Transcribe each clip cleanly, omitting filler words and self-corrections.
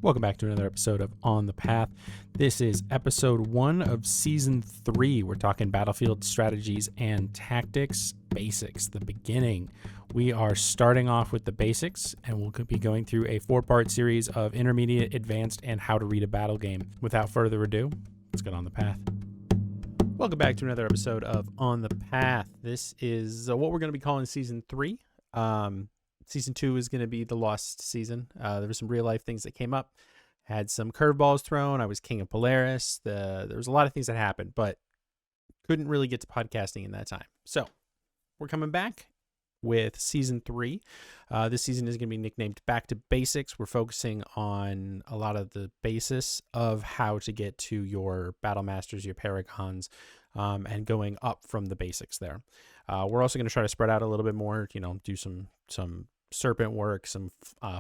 Welcome back to another episode of On the Path. This is episode 1 of season 3. We're talking battlefield strategies and tactics, basics, the beginning. We are starting off with the basics, and we'll be going through a 4-part series of intermediate, advanced, and how to read a battle game. Without further ado, let's get on the path. Welcome back to another episode of On the Path. This is what we're going to be calling season 3. Season 2 is going to be the lost season. There were some real life things that came up. Had some curveballs thrown. I was king of Polaris. There was a lot of things that happened, but couldn't really get to podcasting in that time. So we're coming back with season 3. This season is going to be nicknamed Back to Basics. We're focusing on a lot of the basis of how to get to your battle masters, your paragons, and going up from the basics there. We're also going to try to spread out a little bit more, do some serpent work, some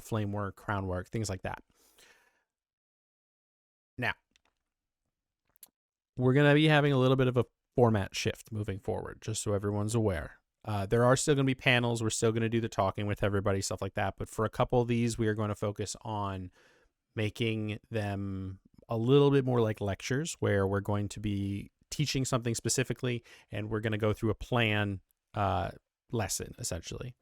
flame work, crown work, things like that. Now, we're going to be having a little bit of a format shift moving forward, just so everyone's aware. There are still going to be panels. We're still going to do the talking with everybody, stuff like that. But for a couple of these, we are going to focus on making them a little bit more like lectures, where we're going to be teaching something specifically, and we're going to go through a plan lesson, essentially.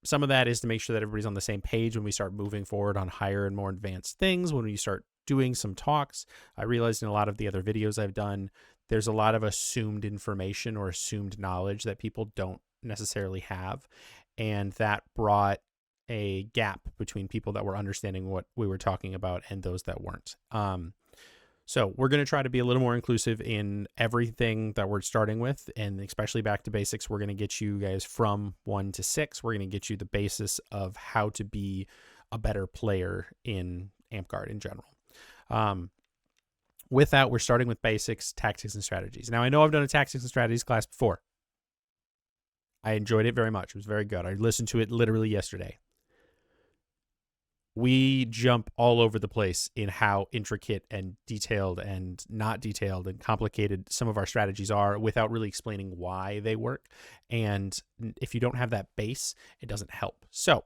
Some of that is to make sure that everybody's on the same page when we start moving forward on higher and more advanced things, when we start doing some talks. I realized in a lot of the other videos I've done, there's a lot of assumed information or assumed knowledge that people don't necessarily have. And that brought a gap between people that were understanding what we were talking about and those that weren't. So we're going to try to be a little more inclusive in everything that we're starting with, and especially back to basics. We're going to get you guys from 1 to 6. We're going to get you the basis of how to be a better player in AmpGuard in general. With that, we're starting with basics, tactics, and strategies. Now, I know I've done a tactics and strategies class before. I enjoyed it very much. It was very good. I listened to it literally yesterday. We jump all over the place in how intricate and detailed and not detailed and complicated some of our strategies are without really explaining why they work. And if you don't have that base, it doesn't help. So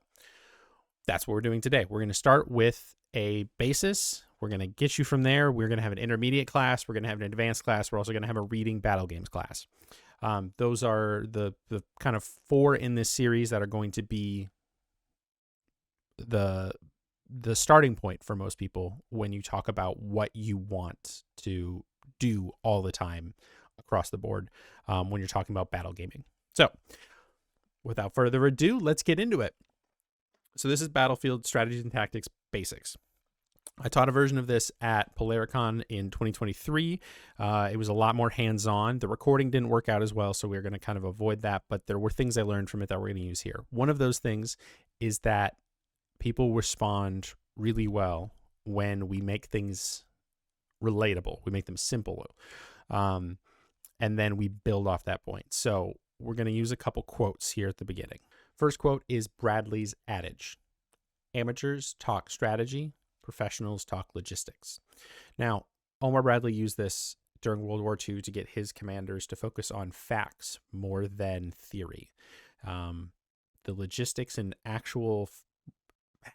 that's what we're doing today. We're going to start with a basis. We're going to get you from there. We're going to have an intermediate class. We're going to have an advanced class. We're also going to have a reading battle games class. Those are the kind of 4 in this series that are going to be the starting point for most people when you talk about what you want to do all the time across the board when you're talking about battle gaming. So without further ado, let's get into it. So this is Battlefield Strategies and Tactics Basics. I taught a version of this at Polaricon in 2023. It was a lot more hands-on. The recording didn't work out as well, so we're going to kind of avoid that, but there were things I learned from it that we're going to use here. One of those things is that people respond really well when we make things relatable. We make them simple. And then we build off that point. So we're going to use a couple quotes here at the beginning. First quote is Bradley's adage. Amateurs talk strategy, professionals talk logistics. Now, Omar Bradley used this during World War II to get his commanders to focus on facts more than theory. The logistics and actual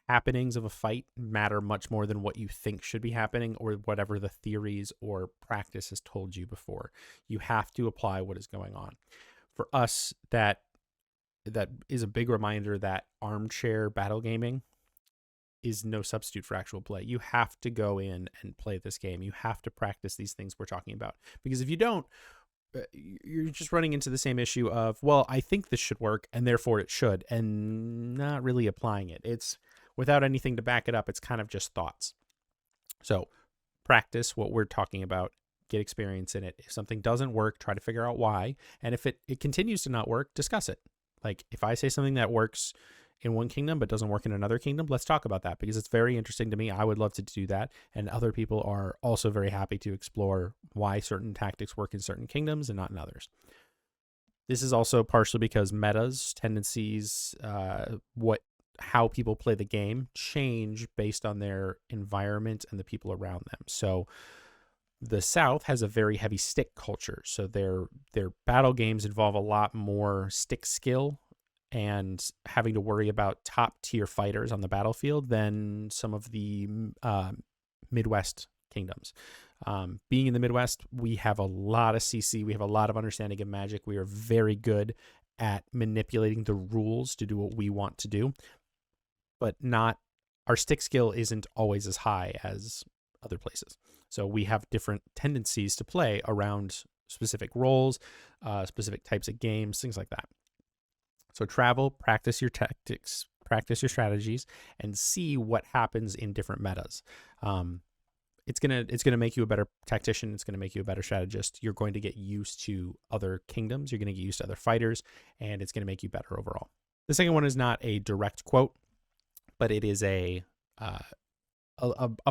happenings of a fight matter much more than what you think should be happening or whatever the theories or practice has told you before. You have to apply what is going on. For us, that is a big reminder that armchair battle gaming is no substitute for actual play. You have to go in and play this game. You have to practice these things we're talking about, because if you don't, you're just running into the same issue of, well, I think this should work and therefore it should, and not really applying it. It's without anything to back it up. It's kind of just thoughts. So practice what we're talking about, get experience in it. If something doesn't work, try to figure out why. And if it continues to not work, discuss it. Like if I say something that works in one kingdom but doesn't work in another kingdom, let's talk about that, because it's very interesting to me. I would love to do that, and other people are also very happy to explore why certain tactics work in certain kingdoms and not in others. This is also partially because metas, tendencies, how people play the game change based on their environment and the people around them. So the South has a very heavy stick culture, so their battle games involve a lot more stick skill and having to worry about top tier fighters on the battlefield than some of the Midwest kingdoms. Being in the Midwest, we have a lot of CC. We have a lot of understanding of Magic. We are very good at manipulating the rules to do what we want to do, but our stick skill isn't always as high as other places. So we have different tendencies to play around specific roles, specific types of games, things like that. So travel, practice your tactics, practice your strategies, and see what happens in different metas. It's gonna make you a better tactician. It's gonna make you a better strategist. You're going to get used to other kingdoms. You're gonna get used to other fighters, and it's gonna make you better overall. The second one is not a direct quote, but it is a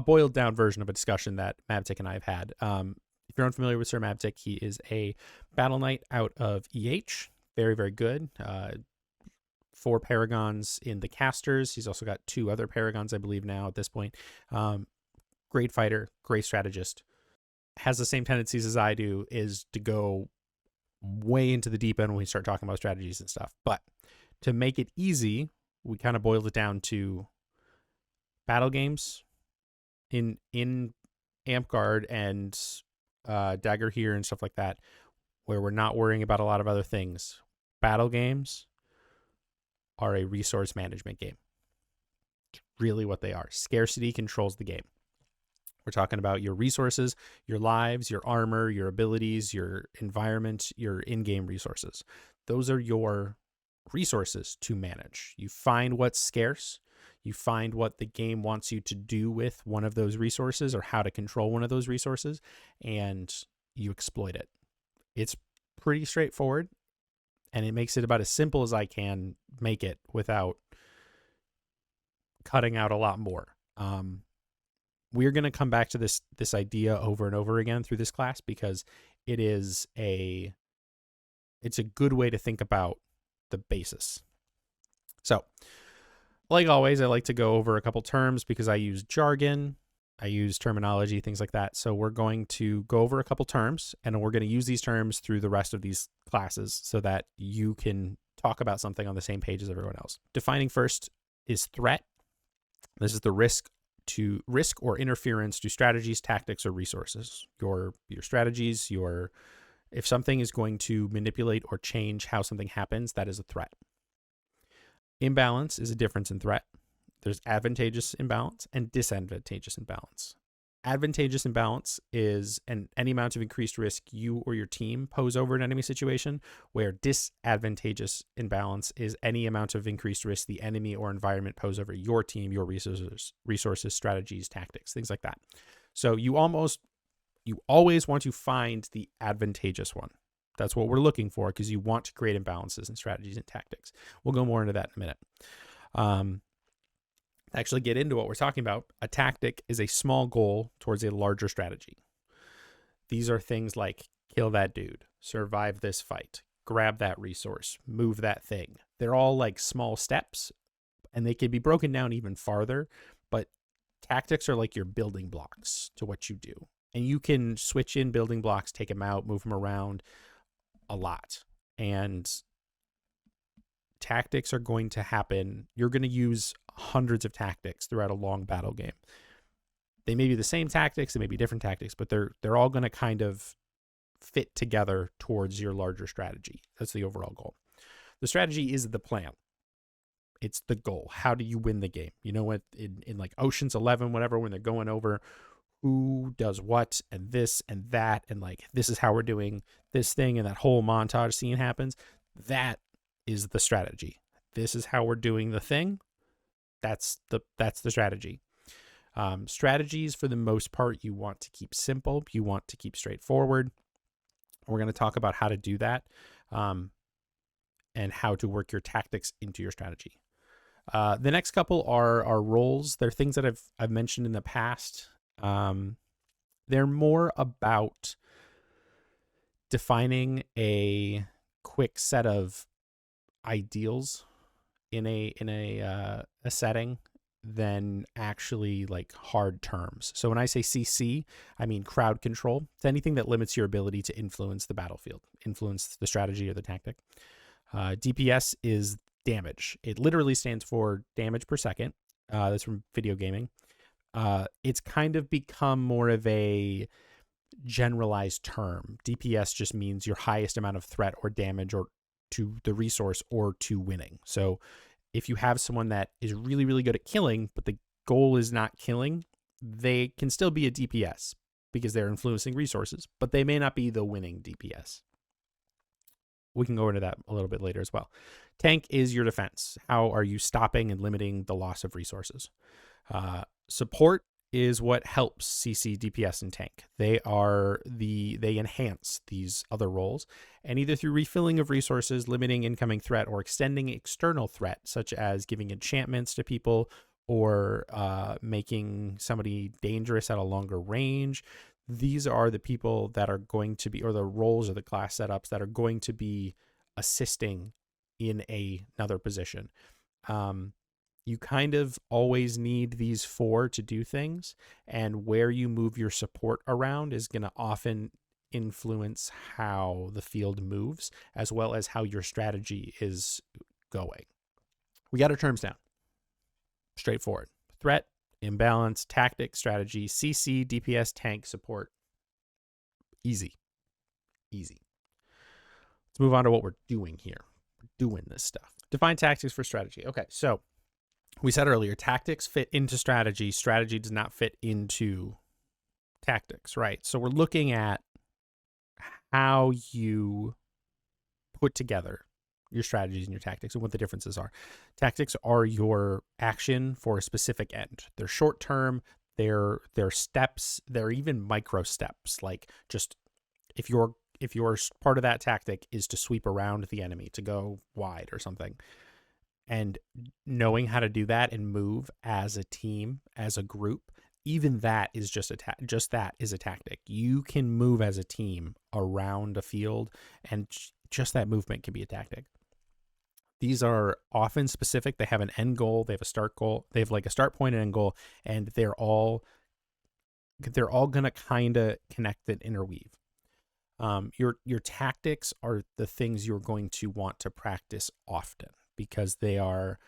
boiled down version of a discussion that Mabtic and I have had. If you're unfamiliar with Sir Mabtic, he is a battle knight out of EH. Very, very good. 4 paragons in the casters. He's also got 2 other paragons, I believe, now at this point. Great fighter, great strategist. Has the same tendencies as I do, is to go way into the deep end when we start talking about strategies and stuff. But to make it easy, we kind of boiled it down to battle games in Amtgard and Dagger here and stuff like that, where we're not worrying about a lot of other things. Battle games are a resource management game. It's really what they are. Scarcity controls the game. We're talking about your resources, your lives, your armor, your abilities, your environment, your in-game resources. Those are your resources to manage. You find what's scarce. You find what the game wants you to do with one of those resources or how to control one of those resources, and you exploit it. It's pretty straightforward, and it makes it about as simple as I can make it without cutting out a lot more. We're going to come back to this idea over and over again through this class because it's a good way to think about the basis. So, like always, I like to go over a couple terms because I use jargon, I use terminology, things like that. So we're going to go over a couple terms, and we're going to use these terms through the rest of these classes so that you can talk about something on the same page as everyone else. Defining first is threat. This is the risk or interference to strategies, tactics, or resources. Your strategies, if something is going to manipulate or change how something happens, that is a threat. Imbalance is a difference in threat. There's advantageous imbalance and disadvantageous imbalance. Advantageous imbalance is any amount of increased risk you or your team pose over an enemy situation, where disadvantageous imbalance is any amount of increased risk the enemy or environment pose over your team, your resources, strategies, tactics, things like that. So you always want to find the advantageous one. That's what we're looking for, because you want to create imbalances in strategies and tactics. We'll go more into that in a minute. Actually get into what we're talking about. A tactic is a small goal towards a larger strategy. These are things like kill that dude, survive this fight, grab that resource, move that thing. They're all like small steps, and they can be broken down even farther, but tactics are like your building blocks to what you do. And you can switch in building blocks, take them out, move them around a lot. And tactics are going to happen. You're going to use hundreds of tactics throughout a long battle game. They may be the same tactics, they may be different tactics, but they're all going to kind of fit together towards your larger strategy. That's the overall goal. The strategy is the plan. It's the goal. How do you win the game? You know what, in like Ocean's 11, whatever, when they're going over who does what and this and that, and like this is how we're doing this thing, and that whole montage scene happens. That is the strategy. This is how we're doing the thing. That's the strategy. Strategies, for the most part, you want to keep simple. You want to keep straightforward. We're going to talk about how to do that, and how to work your tactics into your strategy. The next couple are roles. They're things that I've mentioned in the past. They're more about defining a quick set of ideals in a setting than actually like hard terms. So when I say CC, I mean crowd control. It's anything that limits your ability to influence the battlefield, influence the strategy or the tactic. DPS is damage. It literally stands for damage per second. That's from video gaming. It's kind of become more of a generalized term. DPS just means your highest amount of threat or damage or to the resource or to winning. So if you have someone that is really, really good at killing, but the goal is not killing, they can still be a DPS because they're influencing resources, but they may not be the winning DPS. We can go into that a little bit later as well. Tank is your defense. How are you stopping and limiting the loss of resources? Support is what helps CC, DPS, and tank. They enhance these other roles, and either through refilling of resources, limiting incoming threat, or extending external threat, such as giving enchantments to people or making somebody dangerous at a longer range. These are the people that are going to be, or the roles or the class setups that are going to be assisting in another position. You kind of always need these 4 to do things, and where you move your support around is going to often influence how the field moves, as well as how your strategy is going. We got our terms down. Straightforward. Threat, imbalance, tactic, strategy, CC, DPS, tank, support. Easy. Let's move on to what we're doing here. We're doing this stuff. Define tactics for strategy. Okay, so we said earlier, tactics fit into strategy. Strategy does not fit into tactics, right? So we're looking at how you put together your strategies and your tactics and what the differences are. Tactics are your action for a specific end. They're short term, they're steps, they're even micro steps. Like just if your part of that tactic is to sweep around the enemy, to go wide or something, and knowing how to do that and move as a team, as a group, even that is just that is a tactic. You can move as a team around a field, and just that movement can be a tactic. These are often specific. They have an end goal. They have a start goal. They have like a start point and end goal, and they're all going to kind of connect and interweave. Your tactics are the things you're going to want to practice often, because they are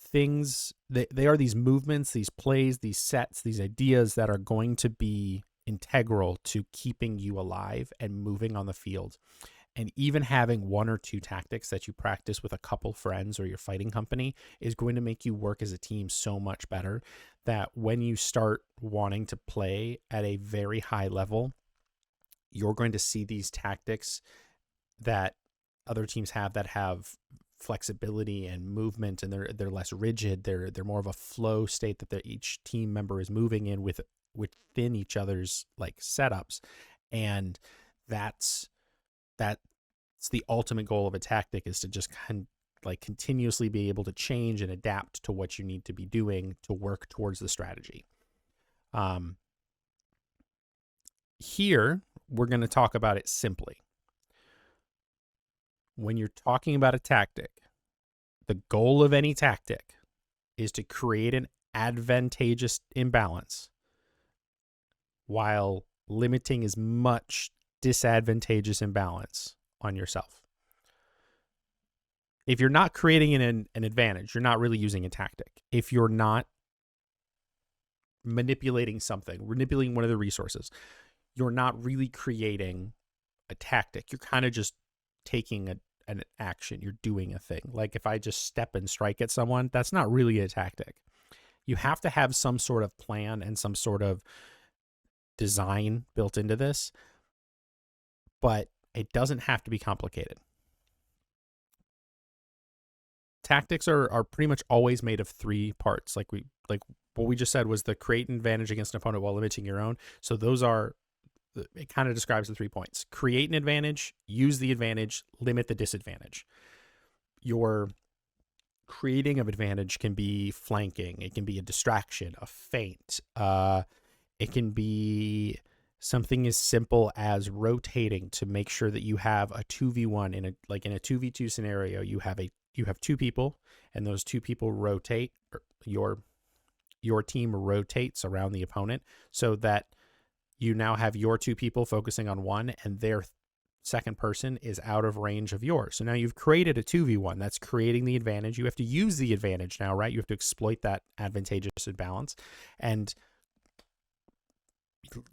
things, they are these movements, these plays, these sets, these ideas that are going to be integral to keeping you alive and moving on the field. And even having 1 or 2 tactics that you practice with a couple friends or your fighting company is going to make you work as a team so much better, that when you start wanting to play at a very high level, you're going to see these tactics that other teams have, that have flexibility and movement, and they're less rigid. They're more of a flow state that each team member is moving in within each other's like setups, and that's the ultimate goal of a tactic, is to just continuously be able to change and adapt to what you need to be doing to work towards the strategy. Here we're going to talk about it simply. When you're talking about a tactic, the goal of any tactic is to create an advantageous imbalance while limiting as much disadvantageous imbalance on yourself. If you're not creating an advantage, you're not really using a tactic. If you're not manipulating one of the resources, you're not really creating a tactic. You're kind of just taking an action. You're doing a thing. Like if I just step and strike at someone, that's not really a tactic. You have to have some sort of plan and some sort of design built into this, but it doesn't have to be complicated. Tactics are pretty much always made of 3 parts. Like what we just said was the create an advantage against an opponent while limiting your own. So it kind of describes the 3 points. Create an advantage, use the advantage, limit the disadvantage. Your creating of advantage can be flanking. It can be a distraction, a feint. It can be something as simple as rotating to make sure that you have a 2v1 in a 2v2 scenario. You have 2 people, and those 2 people rotate. Your team rotates around the opponent, so that you now have your 2 people focusing on one, and their second person is out of range of yours. So now you've created a 2v1. That's creating the advantage. You have to use the advantage now, right? You have to exploit that advantageous imbalance and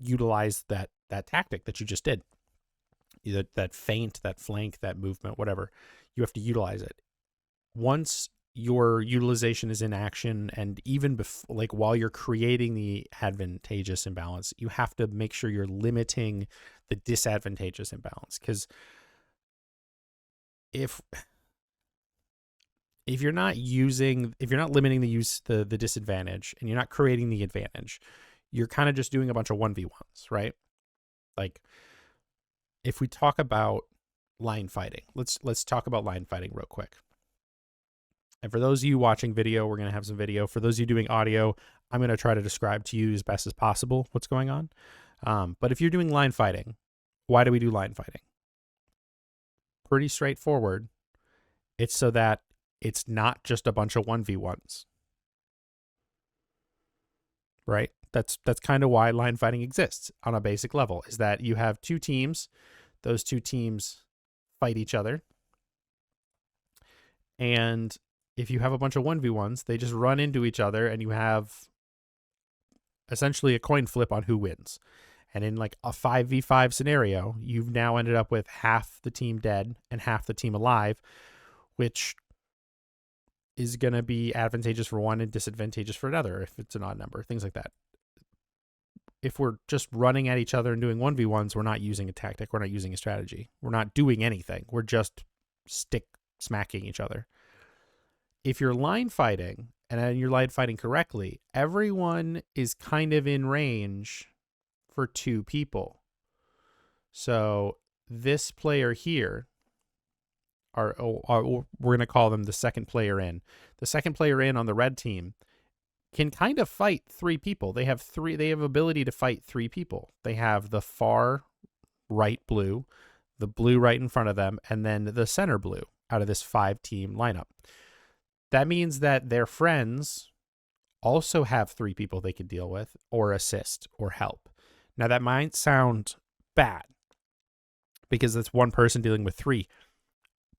utilize that tactic that you just did. Either that feint, that flank, that movement, whatever. You have to utilize it. Once your utilization is in action, and even like while you're creating the advantageous imbalance, you have to make sure you're limiting the disadvantageous imbalance. Because if you're not limiting the disadvantage and you're not creating the advantage, you're kind of just doing a bunch of 1v1s, right? Like if we talk about line fighting, let's talk about line fighting real quick. And for those of you watching video, we're going to have some video. For those of you doing audio, I'm going to try to describe to you as best as possible what's going on. But if you're doing line fighting, why do we do line fighting? Pretty straightforward. It's so that it's not just a bunch of 1v1s. Right? That's kind of why line fighting exists on a basic level, is that you have two teams. Those two teams fight each other. And if you have a bunch of 1v1s, they just run into each other and you have essentially a coin flip on who wins. And in like a 5v5 scenario, you've now ended up with half the team dead and half the team alive, which is going to be advantageous for one and disadvantageous for another if it's an odd number, things like that. If we're just running at each other and doing 1v1s, we're not using a tactic. We're not using a strategy. We're not doing anything. We're just smacking each other. If you're line fighting, and you're line fighting correctly, everyone is kind of in range for two people. So this player here, we're going to call them the second player in. The second player in on the red team can kind of fight three people. They have ability to fight three people. They have the far right blue, the blue right in front of them, and then the center blue out of this 5-team lineup. That means that their friends also have three people they can deal with or assist or help. Now that might sound bad because it's one person dealing with three,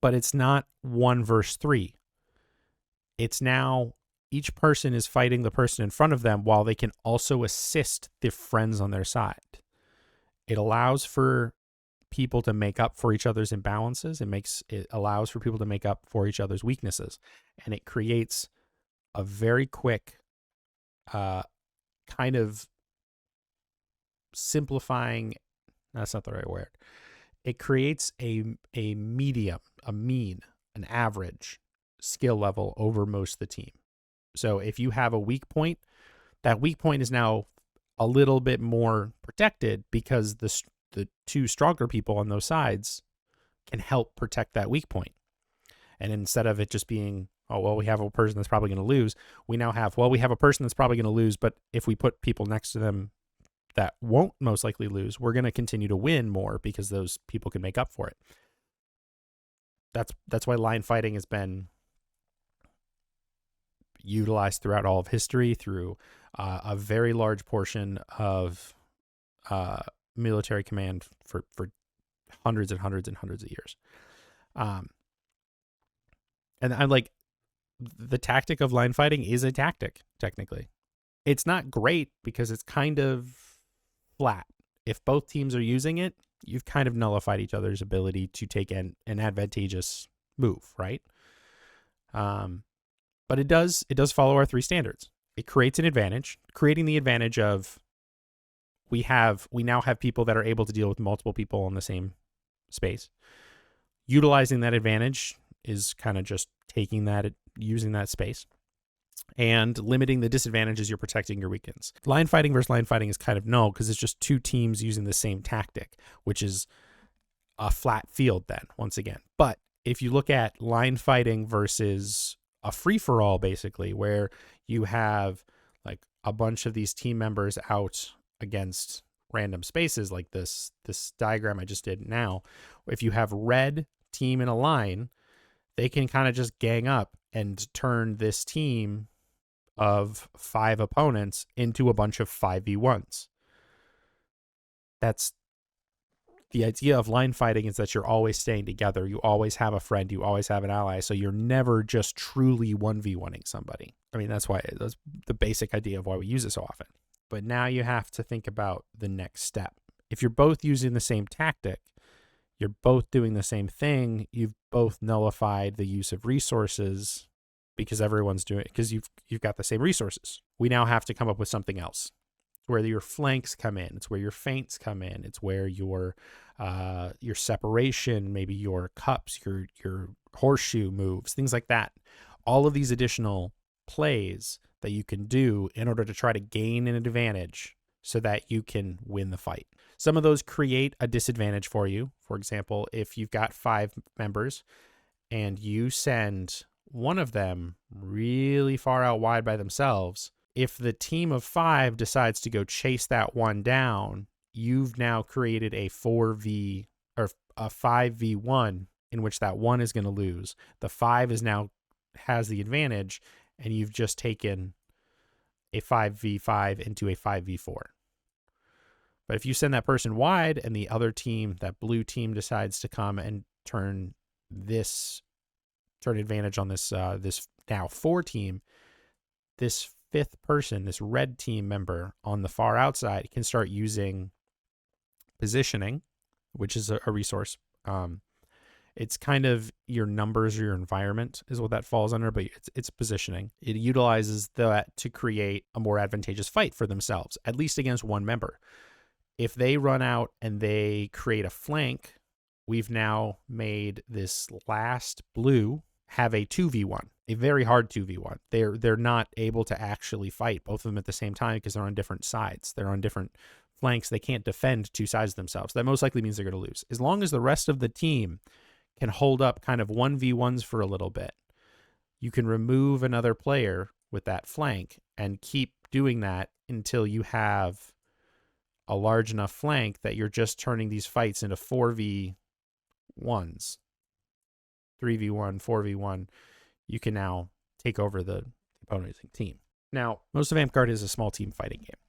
but it's not 1 versus 3. It's now each person is fighting the person in front of them while they can also assist the friends on their side. It allows for people to make up for each other's imbalances. It allows for people to make up for each other's weaknesses. And it creates a very quick kind of simplifying, that's not the right word. It creates a medium, a mean, an average skill level over most of the team. So if you have a weak point, that weak point is now a little bit more protected because the two stronger people on those sides can help protect that weak point. And instead of it just being, oh, well, we have a person that's probably going to lose, we now have, well, we have a person that's probably going to lose, but if we put people next to them that won't most likely lose, we're going to continue to win more because those people can make up for it. That's why line fighting has been utilized throughout all of history through a very large portion of military command for hundreds and hundreds and hundreds of years. And I'm like, the tactic of line fighting is a tactic, technically. It's not great because it's kind of flat. If both teams are using it, you've kind of nullified each other's ability to take an advantageous move, right? But it does follow our 3 standards. It creates an advantage, creating the advantage of we now have people that are able to deal with multiple people in the same space. Utilizing that advantage is kind of just using that space. And limiting the disadvantages, you're protecting your weaknesses. Line fighting versus line fighting is kind of null because it's just 2 teams using the same tactic, which is a flat field then, once again. But if you look at line fighting versus a free-for-all, basically, where you have like a bunch of these team members out against random spaces like this diagram I just did now, if you have red team in a line, they can kind of just gang up and turn this team of 5 opponents into a bunch of 5v1s. That's The idea of line fighting is that you're always staying together. You always have a friend. You always have an ally. So you're never just truly 1v1ing somebody. I mean, that's the basic idea of why we use it so often. But now you have to think about the next step. If you're both using the same tactic, you're both doing the same thing, you've both nullified the use of resources because everyone's doing it, because you've got the same resources. We now have to come up with something else. It's where your flanks come in. It's where your feints come in. It's where your separation, maybe your cups, your horseshoe moves, things like that. All of these additional plays that you can do in order to try to gain an advantage so that you can win the fight. Some of those create a disadvantage for you. For example, if you've got 5 members and you send one of them really far out wide by themselves, if the team of 5 decides to go chase that one down, you've now created a 5v1 in which that one is going to lose. The 5 has the advantage, and you've just taken a 5v5 into a 5v4. But if you send that person wide and the other team, that blue team, decides to come and turn advantage on this now 4 team, this 5th person, this red team member on the far outside, can start using positioning, which is a resource. It's kind of your numbers or your environment is what that falls under, but it's positioning. It utilizes that to create a more advantageous fight for themselves, at least against one member. If they run out and they create a flank, we've now made this last blue have a 2v1, a very hard 2v1. They're not able to actually fight both of them at the same time because they're on different sides. They're on different flanks. They can't defend 2 sides of themselves. That most likely means they're going to lose. As long as the rest of the team can hold up kind of 1v1s for a little bit, you can remove another player with that flank and keep doing that until you have a large enough flank that you're just turning these fights into 4v1s, 3v1, 4v1. You can now take over the opposing team. Now, most of Amp-Guard is a small team fighting game.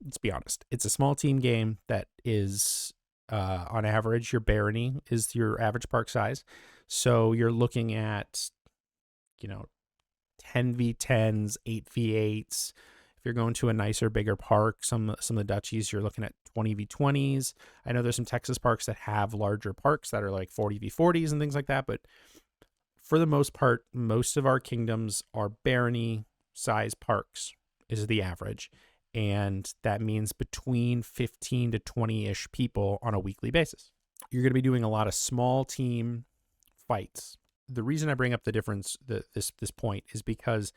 Let's be honest. It's a small team game that is, on average, your barony is your average park size. So you're looking at, 10v10s, 8v8s. If you're going to a nicer, bigger park, some of the duchies, you're looking at 20v20s. I know there's some Texas parks that have larger parks that are like 40v40s and things like that. But for the most part, most of our kingdoms are barony size parks is the average. And that means between 15 to 20-ish people on a weekly basis. You're going to be doing a lot of small team fights. The reason I bring up the difference, this point, is because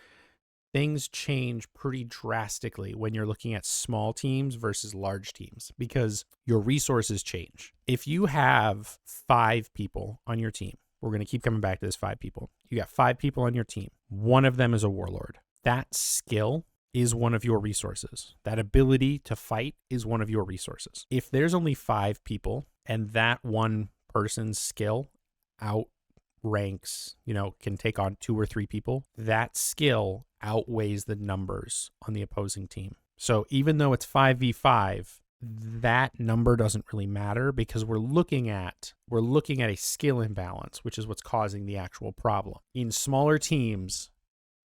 things change pretty drastically when you're looking at small teams versus large teams, because your resources change. If you have 5 people on your team, we're going to keep coming back to this 5 people. You got 5 people on your team. One of them is a warlord. That skill is one of your resources. That ability to fight is one of your resources. If there's only 5 people and that one person's skill outranks, can take on 2 or 3 people, that skill outweighs the numbers on the opposing team. So even though it's 5v5, that number doesn't really matter because we're looking at a skill imbalance, which is what's causing the actual problem. In smaller teams,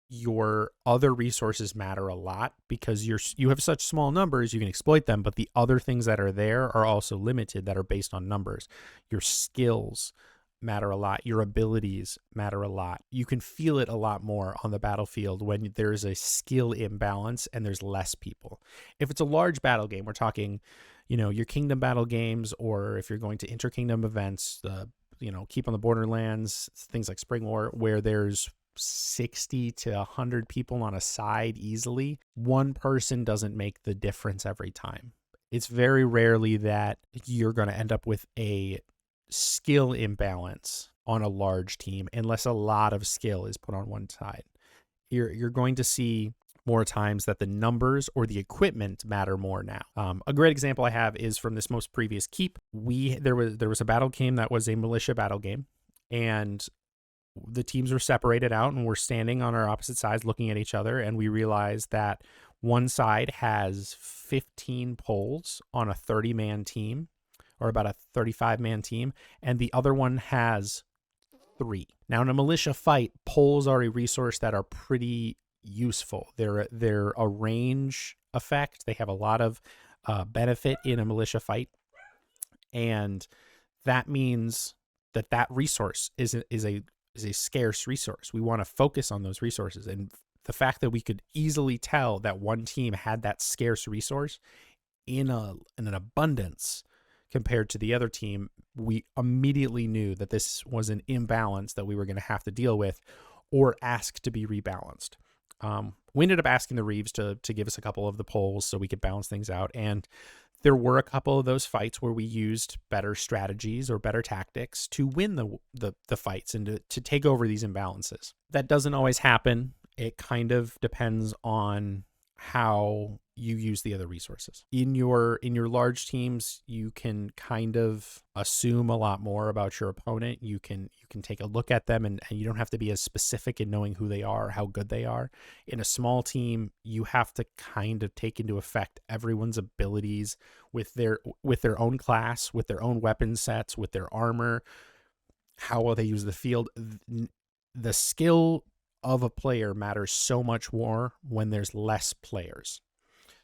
your other resources matter a lot because you have such small numbers, you can exploit them, but the other things that are there are also limited, that are based on numbers. Your skills matter a lot. Your abilities matter a lot. You can feel it a lot more on the battlefield when there's a skill imbalance and there's less people. If it's a large battle game, we're talking, your kingdom battle games, or if you're going to interkingdom events, Keep on the Borderlands, things like Spring War, where there's 60 to 100 people on a side easily, one person doesn't make the difference every time. It's very rarely that you're going to end up with a skill imbalance on a large team unless a lot of skill is put on one side. You're going to see more times that the numbers or the equipment matter more now. A great example I have is from this most previous keep. There was a battle game that was a militia battle game, and the teams were separated out and we're standing on our opposite sides looking at each other, and we realized that one side has 15 poles on a 30-man team, or about a 35-man team, and the other one has 3. Now, in a militia fight, poles are a resource that are pretty useful. They're a range effect. They have a lot of benefit in a militia fight, and that means that resource is a scarce resource. We want to focus on those resources, and the fact that we could easily tell that one team had that scarce resource in an abundance compared to the other team, we immediately knew that this was an imbalance that we were going to have to deal with or ask to be rebalanced. We ended up asking the Reeves to give us a couple of the polls so we could balance things out. And there were a couple of those fights where we used better strategies or better tactics to win the fights and to take over these imbalances. That doesn't always happen. It kind of depends on how you use the other resources. In your large teams, you can kind of assume a lot more about your opponent. You can take a look at them, and you don't have to be as specific in knowing who they are or how good they are. In a small team, you have to kind of take into effect everyone's abilities with their own class, with their own weapon sets, with their armor, how well they use the field. The skill of a player matters so much more when there's less players.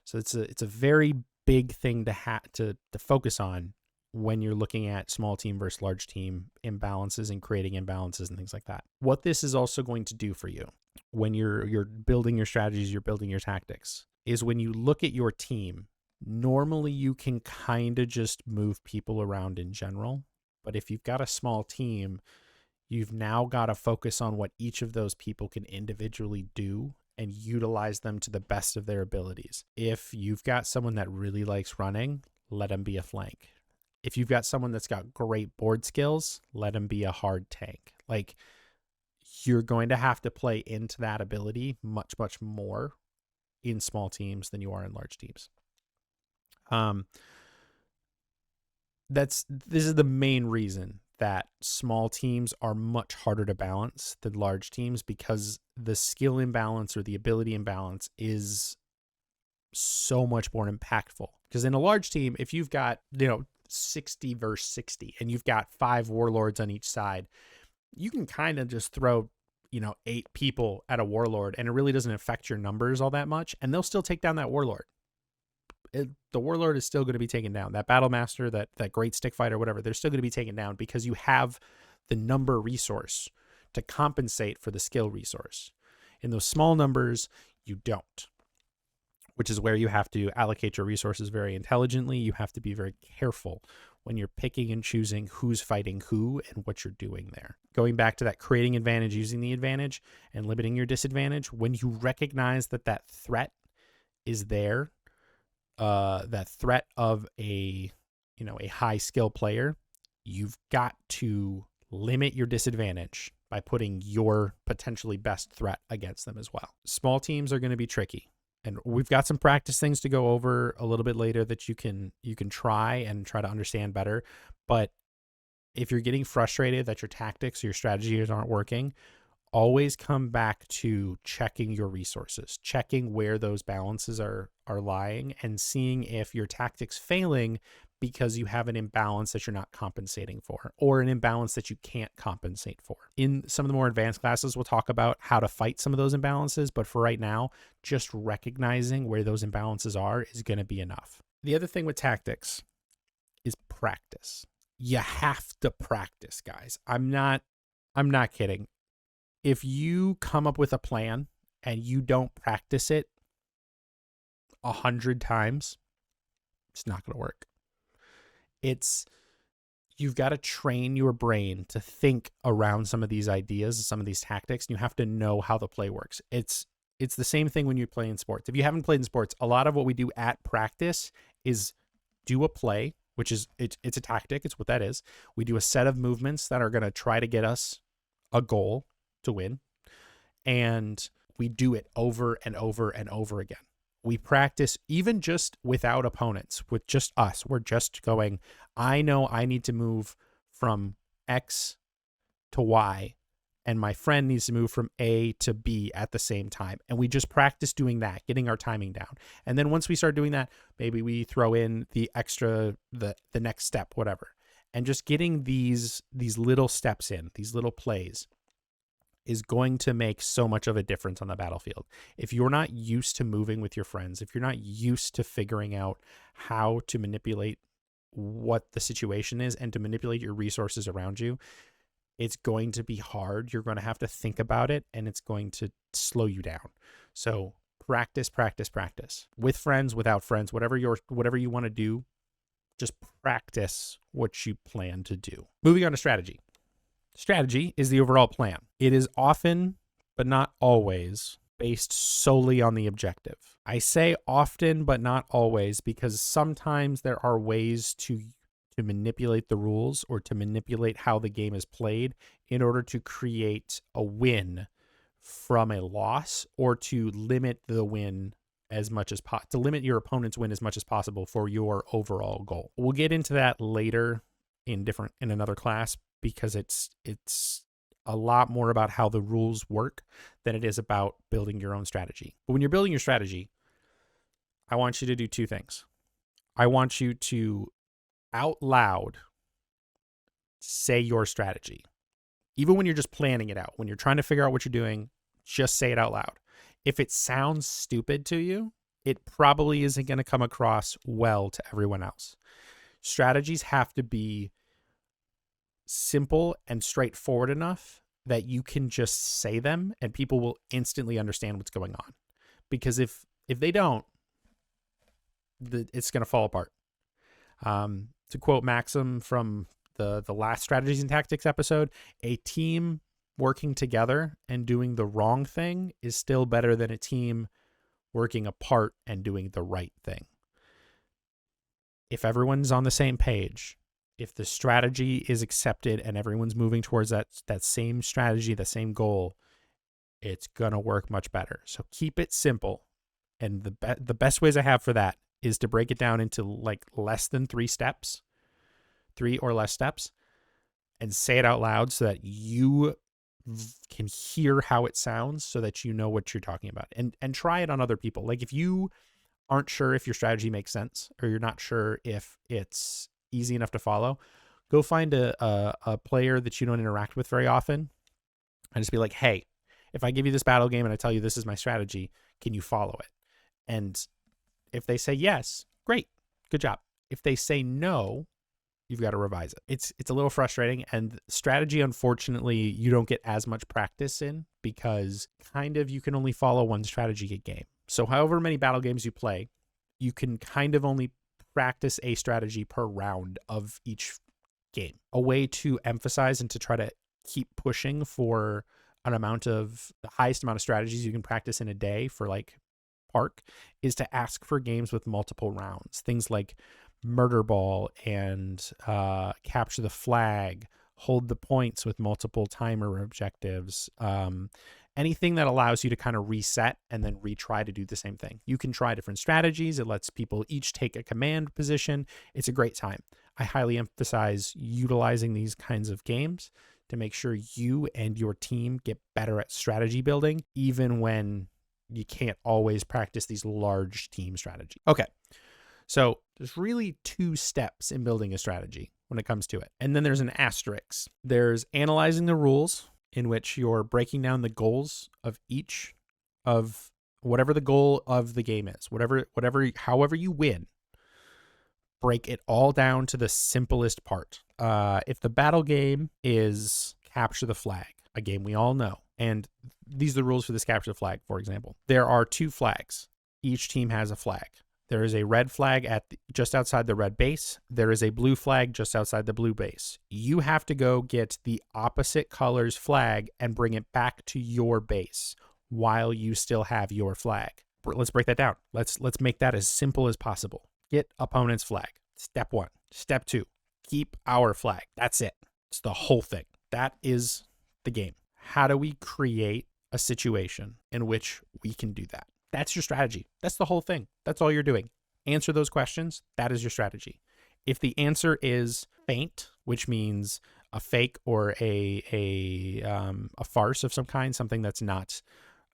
So it's a very big thing to focus on when you're looking at small team versus large team imbalances and creating imbalances and things like that. What this is also going to do for you when you're building your strategies, you're building your tactics, is when you look at your team, normally you can kind of just move people around in general. But if you've got a small team, you've now got to focus on what each of those people can individually do and utilize them to the best of their abilities. If you've got someone that really likes running, let them be a flank. If you've got someone that's got great board skills, let them be a hard tank. Like, you're going to have to play into that ability much, much more in small teams than you are in large teams. This is the main reason that small teams are much harder to balance than large teams, because the skill imbalance or the ability imbalance is so much more impactful. Because in a large team, if you've got 60 versus 60 and you've got 5 warlords on each side, you can kind of just throw 8 people at a warlord and it really doesn't affect your numbers all that much, and they'll still take down that warlord. The warlord is still going to be taken down. That battle master, that great stick fighter, whatever, they're still going to be taken down because you have the number resource to compensate for the skill resource. In those small numbers, you don't, which is where you have to allocate your resources very intelligently. You have to be very careful when you're picking and choosing who's fighting who and what you're doing there. Going back to that creating advantage, using the advantage, and limiting your disadvantage, when you recognize that threat is there, that threat of a high skill player, you've got to limit your disadvantage by putting your potentially best threat against them as well. Small teams are going to be tricky, and we've got some practice things to go over a little bit later that you can try to understand better. But if you're getting frustrated that your tactics or your strategies aren't working, always come back to checking your resources, checking where those balances are lying, and seeing if your tactic's failing because you have an imbalance that you're not compensating for, or an imbalance that you can't compensate for. In some of the more advanced classes, we'll talk about how to fight some of those imbalances, but for right now, just recognizing where those imbalances are is going to be enough. The other thing with tactics is practice. You have to practice, guys. I'm not kidding. If you come up with a plan and you don't practice it 100 times, it's not going to work. You've got to train your brain to think around some of these ideas, some of these tactics, and you have to know how the play works. It's the same thing when you play in sports. If you haven't played in sports, a lot of what we do at practice is do a play, which is it's a tactic. It's what that is. We do a set of movements that are going to try to get us a goal to win, and we do it over and over and over again. We practice even just without opponents, with just us. We're just going, I know I need to move from X to Y, and my friend needs to move from A to B at the same time. And we just practice doing that, getting our timing down. And then once we start doing that, maybe we throw in the extra, the next step, whatever. And just getting these little steps in, these little plays, is going to make so much of a difference on the battlefield. If you're not used to moving with your friends, if you're not used to figuring out how to manipulate what the situation is and to manipulate your resources around you, it's going to be hard. You're going to have to think about it, and it's going to slow you down. So practice, practice, practice. With friends, without friends, whatever you want to do, just practice what you plan to do. Moving on to strategy. Strategy is the overall plan. It is often, but not always, based solely on the objective. I say often, but not always, because sometimes there are ways to manipulate the rules or to manipulate how the game is played in order to create a win from a loss, or to limit the win as much as to limit your opponent's win as much as possible for your overall goal. We'll get into that later in another class, because it's a lot more about how the rules work than it is about building your own strategy. But when you're building your strategy, I want you to do two things. I want you to out loud say your strategy. Even when you're just planning it out, when you're trying to figure out what you're doing, just say it out loud. If it sounds stupid to you, it probably isn't going to come across well to everyone else. Strategies have to be simple and straightforward enough that you can just say them and people will instantly understand what's going on. Because if they don't, it's going to fall apart. To quote Maxim from the last Strategies and Tactics episode, a team working together and doing the wrong thing is still better than a team working apart and doing the right thing. If everyone's on the same page, if the strategy is accepted and everyone's moving towards that same strategy, the same goal, it's going to work much better. So keep it simple. And the best ways I have for that is to break it down into like less than 3 or less steps, and say it out loud so that you can hear how it sounds, so that you know what you're talking about, and try it on other people. Like if you aren't sure if your strategy makes sense, or you're not sure if it's easy enough to follow, go find a player that you don't interact with very often and just be like, hey, if I give you this battle game and I tell you this is my strategy, can you follow it? And if they say yes, great, good job. If they say no, you've got to revise it. It's a little frustrating, and strategy, unfortunately, you don't get as much practice in, because kind of you can only follow one strategy a game. So however many battle games you play, you can kind of only practice a strategy per round of each game. A way to emphasize and to try to keep pushing for the highest amount of strategies you can practice in a day for like Park is to ask for games with multiple rounds. Things like Murder Ball and Capture the Flag, Hold the Points with multiple timer objectives. Anything that allows you to kind of reset and then retry to do the same thing. You can try different strategies. It lets people each take a command position. It's a great time. I highly emphasize utilizing these kinds of games to make sure you and your team get better at strategy building, even when you can't always practice these large team strategies. Okay, so there's really 2 steps in building a strategy when it comes to it. And then there's an asterisk. There's analyzing the rules, in which you're breaking down the goals of each of whatever the goal of the game is, however you win, break it all down to the simplest part. If the battle game is Capture the Flag, a game we all know, and these are the rules for this Capture the Flag, for example, there are 2 flags. Each team has a flag. There is a red flag just outside the red base. There is a blue flag just outside the blue base. You have to go get the opposite color's flag and bring it back to your base while you still have your flag. Let's break that down. Let's make that as simple as possible. Get opponent's flag. Step 1. Step 2. Keep our flag. That's it. It's the whole thing. That is the game. How do we create a situation in which we can do that? That's your strategy. That's the whole thing. That's all you're doing. Answer those questions. That is your strategy. If the answer is faint, which means a fake or a farce of some kind, something that's not,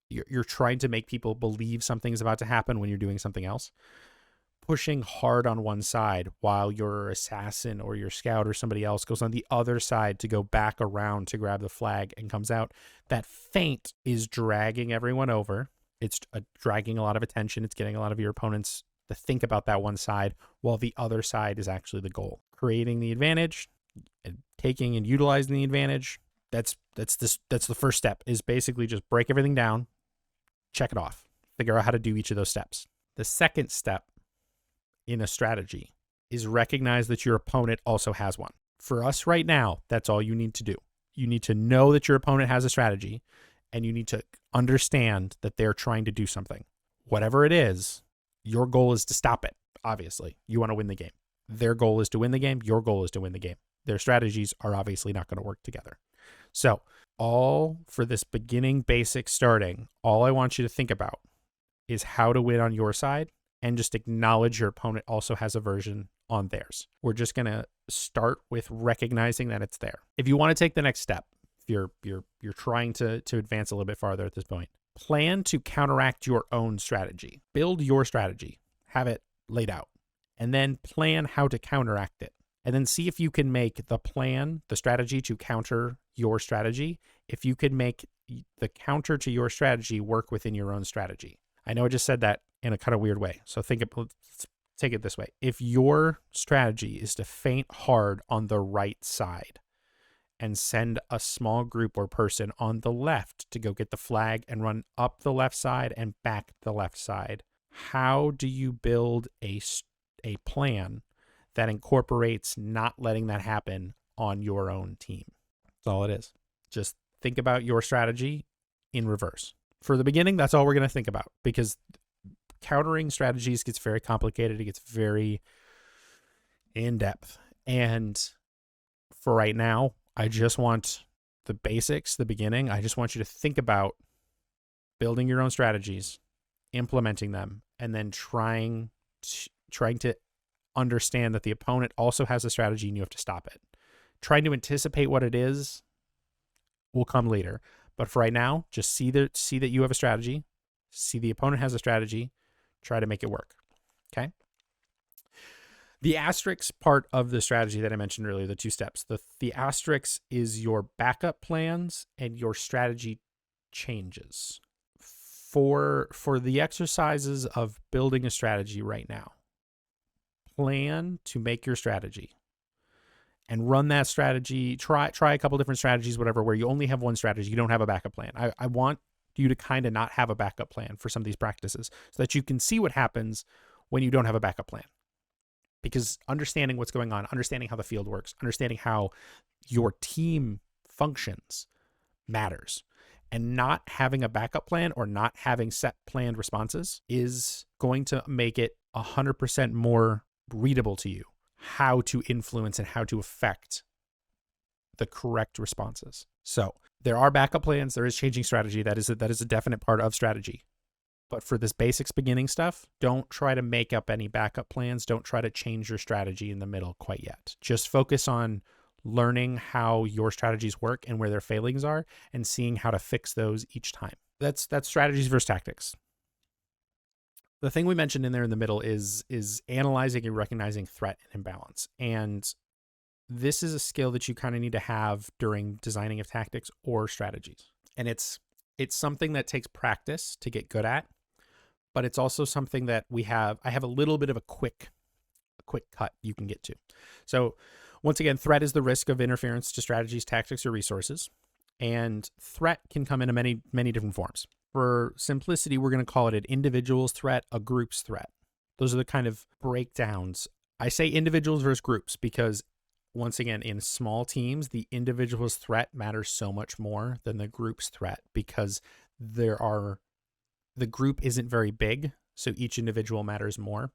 you're trying to make people believe something's about to happen when you're doing something else. Pushing hard on one side while your assassin or your scout or somebody else goes on the other side to go back around to grab the flag and comes out. That feint is dragging everyone over. It's dragging a lot of attention. It's getting a lot of your opponents to think about that one side while the other side is actually the goal. Creating the advantage and taking and utilizing the advantage. That's the first step, is basically just break everything down, check it off, figure out how to do each of those steps. The second step in a strategy is recognize that your opponent also has one. For us right now, that's all you need to do. You need to know that your opponent has a strategy, and you need to understand that they're trying to do something. Whatever it is, your goal is to stop it. Obviously, you want to win the game. Their goal is to win the game. Your goal is to win the game. Their strategies are obviously not going to work together. So all for this beginning basic starting, all I want you to think about is how to win on your side, and just acknowledge your opponent also has a version on theirs. We're just going to start with recognizing that it's there. If you want to take the next step, if you're trying to advance a little bit farther at this point, plan to counteract your own strategy. Build your strategy, have it laid out, and then plan how to counteract it. And then see if you can make the plan, the strategy to counter your strategy, if you could make the counter to your strategy work within your own strategy. I know I just said that in a kind of weird way. So let's take it this way. If your strategy is to feint hard on the right side and send a small group or person on the left to go get the flag and run up the left side and back the left side, how do you build a plan that incorporates not letting that happen on your own team? That's all it is. Just think about your strategy in reverse. For the beginning, that's all we're going to think about, because countering strategies gets very complicated. It gets very in-depth. And for right now, I just want the basics, the beginning. I just want you to think about building your own strategies, implementing them, and then trying to understand that the opponent also has a strategy and you have to stop it. Trying to anticipate what it is will come later. But for right now, just see that you have a strategy, see the opponent has a strategy, try to make it work. Okay. The asterisk part of the strategy that I mentioned earlier, the two steps, the asterisk is your backup plans and your strategy changes. For the exercises of building a strategy right now, plan to make your strategy and run that strategy. Try a couple different strategies, whatever, where you only have one strategy. You don't have a backup plan. I want you to kind of not have a backup plan for some of these practices so that you can see what happens when you don't have a backup plan. Because understanding what's going on, understanding how the field works, understanding how your team functions matters. And not having a backup plan or not having set planned responses is going to make it 100% more readable to you how to influence and how to affect the correct responses. So there are backup plans. There is changing strategy. That is a definite part of strategy. But for this basics beginning stuff, don't try to make up any backup plans. Don't try to change your strategy in the middle quite yet. Just focus on learning how your strategies work and where their failings are and seeing how to fix those each time. That's strategies versus tactics. The thing we mentioned in there in the middle is analyzing and recognizing threat and imbalance. And this is a skill that you kind of need to have during designing of tactics or strategies. And it's something that takes practice to get good at, but it's also something that I have a little bit of a quick cut you can get to. So once again, threat is the risk of interference to strategies, tactics, or resources. And threat can come in many, many different forms. For simplicity, we're going to call it an individual's threat, a group's threat. Those are the kind of breakdowns. I say individuals versus groups because, once again, in small teams, the individual's threat matters so much more than the group's threat because the group isn't very big, so each individual matters more.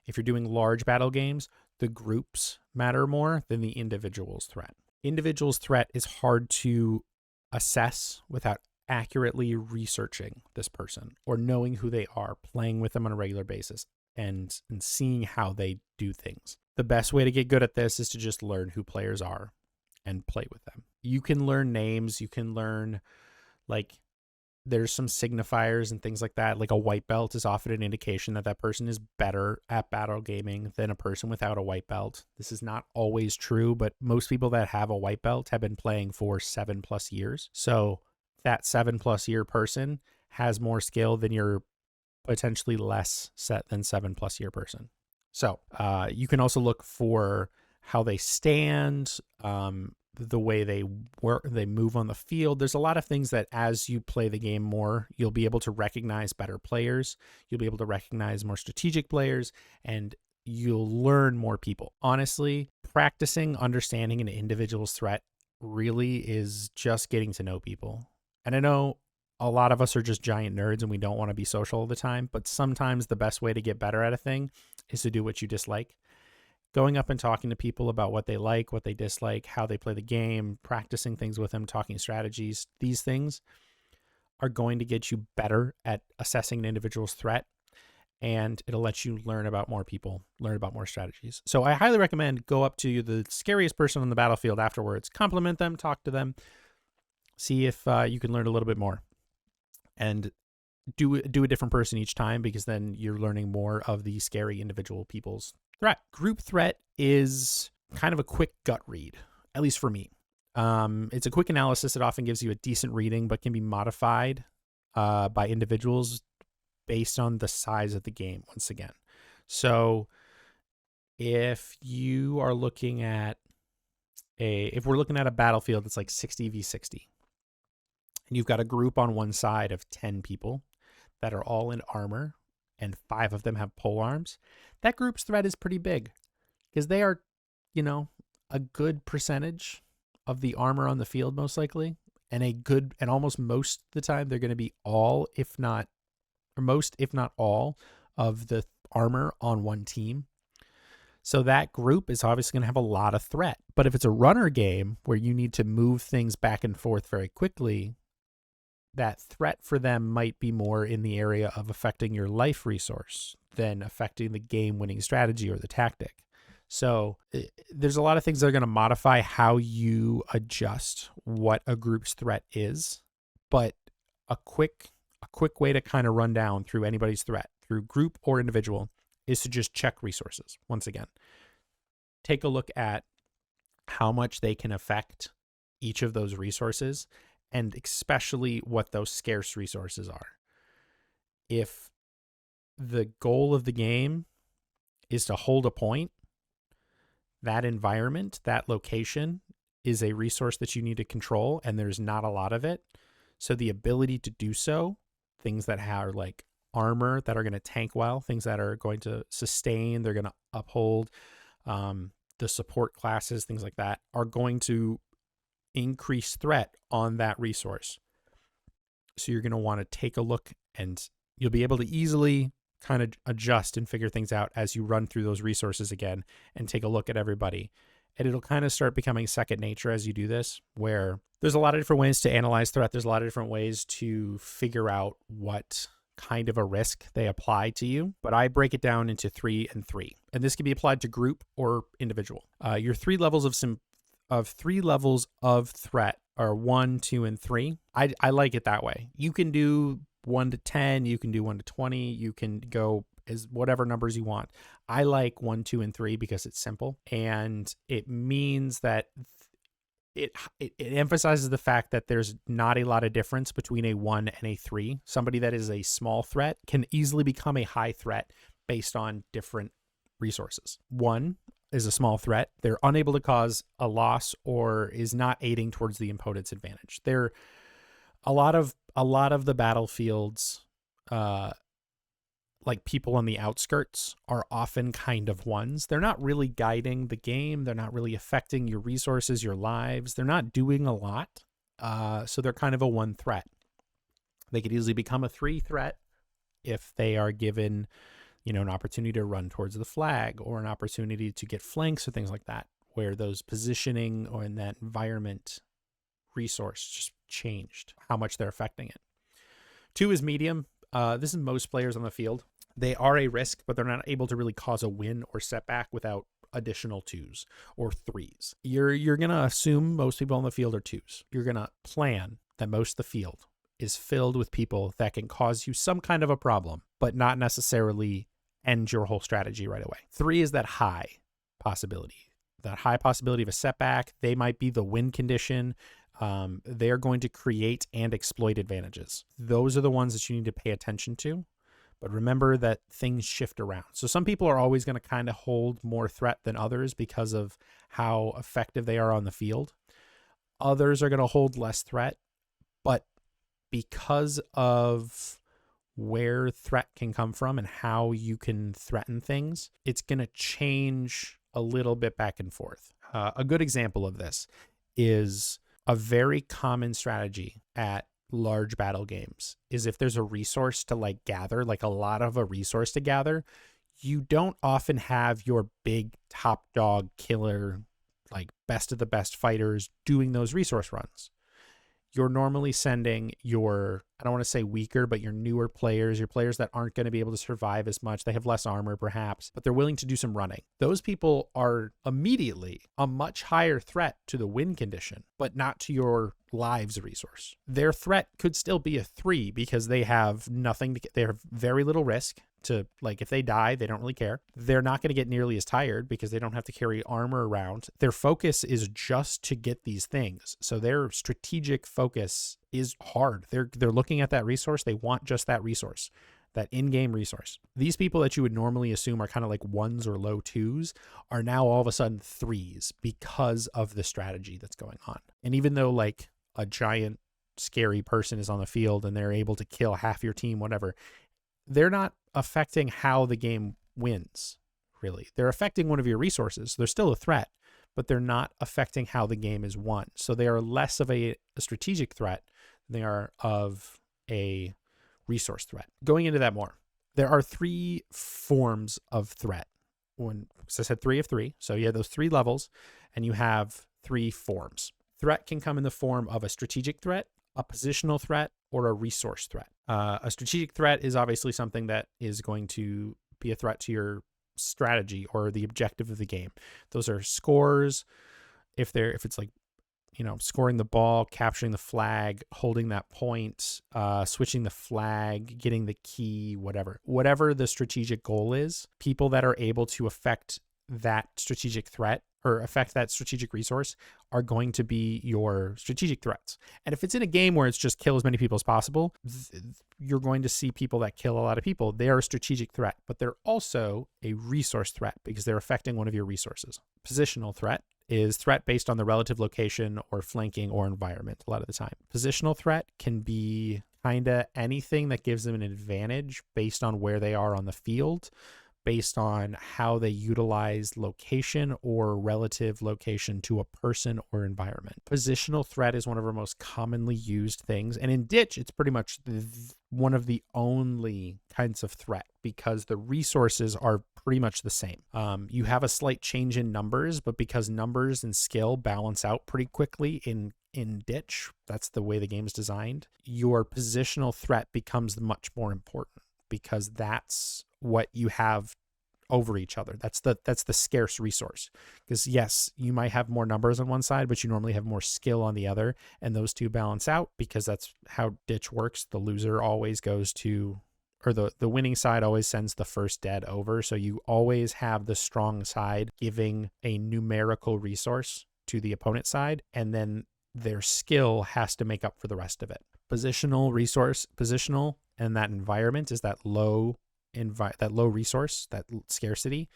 If you're doing large battle games, the groups matter more than the individual's threat. Individual's threat is hard to assess without accurately researching this person or knowing who they are, playing with them on a regular basis and seeing how they do things. The best way to get good at this is to just learn who players are and play with them. You can learn names. You can learn, like, there's some signifiers and things like that. Like a white belt is often an indication that that person is better at battle gaming than a person without a white belt. This is not always true, but most people that have a white belt have been playing for 7+ years. So that 7+ year person has more skill than your potentially less set than 7+ year person. So you can also look for how they stand, the way they work, they move on the field. There's a lot of things that as you play the game more, you'll be able to recognize better players. You'll be able to recognize more strategic players, and you'll learn more people. Honestly, practicing understanding an individual's threat really is just getting to know people. And I know a lot of us are just giant nerds and we don't want to be social all the time, but sometimes the best way to get better at a thing is to do what you dislike. Going up and talking to people about what they like, what they dislike, how they play the game, practicing things with them, talking strategies, these things are going to get you better at assessing an individual's threat, and it'll let you learn about more people, learn about more strategies. So I highly recommend go up to the scariest person on the battlefield afterwards, compliment them, talk to them, see if you can learn a little bit more, and do a different person each time, because then you're learning more of the scary individual people's threat. Group threat is kind of a quick gut read, at least for me. It's a quick analysis. It often gives you a decent reading, but can be modified by individuals based on the size of the game, once again. So if you are looking at if we're looking at a battlefield that's like 60v60, and you've got a group on one side of 10 people that are all in armor, and 5 of them have pole arms, that group's threat is pretty big, because they are, a good percentage of the armor on the field, most likely, and almost most of the time, they're going to be most, if not all, of the armor on one team. So that group is obviously going to have a lot of threat. But if it's a runner game where you need to move things back and forth very quickly, that threat for them might be more in the area of affecting your life resource than affecting the game-winning strategy or the tactic. So there's a lot of things that are going to modify how you adjust what a group's threat is. But a quick way to kind of run down through anybody's threat, through group or individual, is to just check resources. Once again, take a look at how much they can affect each of those resources, and especially what those scarce resources are. If the goal of the game is to hold a point, that environment, that location is a resource that you need to control, and there's not a lot of it. So the ability to do so, things that are like armor that are going to tank well, things that are going to sustain, they're going to uphold, the support classes, things like that, are going to increase threat on that resource. So you're going to want to take a look, and you'll be able to easily kind of adjust and figure things out as you run through those resources again and take a look at everybody. And it'll kind of start becoming second nature as you do this, where there's a lot of different ways to analyze threat. There's a lot of different ways to figure out what kind of a risk they apply to you, but I break it down into 3 and 3, and this can be applied to group or individual. Your 3 levels of threat are 1, 2, and 3. I like it that way. You can do 1 to 10, you can do 1 to 20, you can go as whatever numbers you want. I like 1, 2, and 3 because it's simple, and it means that it emphasizes the fact that there's not a lot of difference between a 1 and a 3. Somebody that is a small threat can easily become a high threat based on different resources. 1 is a small threat. They're unable to cause a loss or is not aiding towards the opponent's advantage. They're a lot of the battlefields, like people on the outskirts, are often kind of 1s. They're not really guiding the game. They're not really affecting your resources, your lives. They're not doing a lot. So they're kind of a 1 threat. They could easily become a 3 threat if they are given, an opportunity to run towards the flag, or an opportunity to get flanks or things like that, where those positioning or in that environment resource just changed how much they're affecting it. 2 is medium. This is most players on the field. They are a risk, but they're not able to really cause a win or setback without additional 2s or 3s. You're going to assume most people on the field are 2s. You're going to plan that most of the field is filled with people that can cause you some kind of a problem, but not necessarily end your whole strategy right away. 3 is that high possibility of a setback. They might be the win condition. They're going to create and exploit advantages. Those are the ones that you need to pay attention to. But remember that things shift around. So some people are always going to kind of hold more threat than others because of how effective they are on the field. Others are going to hold less threat, but because of where threat can come from and how you can threaten things, it's going to change a little bit back and forth. A good example of this is a very common strategy at large battle games is if there's a resource to like gather, like a lot of a resource to gather, you don't often have your big top dog killer, like best of the best fighters doing those resource runs. You're normally sending your, I don't want to say weaker, but your newer players, your players that aren't going to be able to survive as much. They have less armor perhaps, but they're willing to do some running. Those people are immediately a much higher threat to the win condition, but not to your lives resource. Their threat could still be a 3 because they have nothing to get, they have very little risk to, like, if they die, they don't really care. They're not going to get nearly as tired because they don't have to carry armor around. Their focus is just to get these things. So their strategic focus is hard. They're looking at that resource. They want just that resource, that in-game resource. These people that you would normally assume are kind of like 1s or low 2s are now all of a sudden 3s because of the strategy that's going on. And even though like a giant scary person is on the field and they're able to kill half your team, whatever, they're not affecting how the game wins, really. They're affecting one of your resources. They're still a threat, but they're not affecting how the game is won. So they are less of a strategic threat than they are of a resource threat. Going into that more, there are 3 forms of threat. So I said 3 of 3. So you have those 3 levels and you have 3 forms. Threat can come in the form of a strategic threat, a positional threat, or a resource threat. A strategic threat is obviously something that is going to be a threat to your strategy or the objective of the game. Those are scores. If it's like, you know, scoring the ball, capturing the flag, holding that point, switching the flag, getting the key, whatever the strategic goal is, people that are able to affect that strategic threat or affect that strategic resource are going to be your strategic threats. And if it's in a game where it's just kill as many people as possible, you're going to see people that kill a lot of people. They are a strategic threat, but they're also a resource threat because they're affecting one of your resources. Positional threat is threat based on the relative location or flanking or environment a lot of the time. Positional threat can be kind of anything that gives them an advantage based on where they are on the field, based on how they utilize location or relative location to a person or environment. Positional threat is one of our most commonly used things. And in Ditch, it's pretty much one of the only kinds of threat because the resources are pretty much the same. You have a slight change in numbers, but because numbers and skill balance out pretty quickly in Ditch, that's the way the game is designed, your positional threat becomes much more important because that's what you have over each other. That's the scarce resource. Because yes, you might have more numbers on one side, but you normally have more skill on the other, and those two balance out because that's how Ditch works. The loser always goes to, or the winning side always sends the first dead over. So you always have the strong side giving a numerical resource to the opponent side, and then their skill has to make up for the rest of it. Positional resource, positional, and that environment is that low resource, that scarcity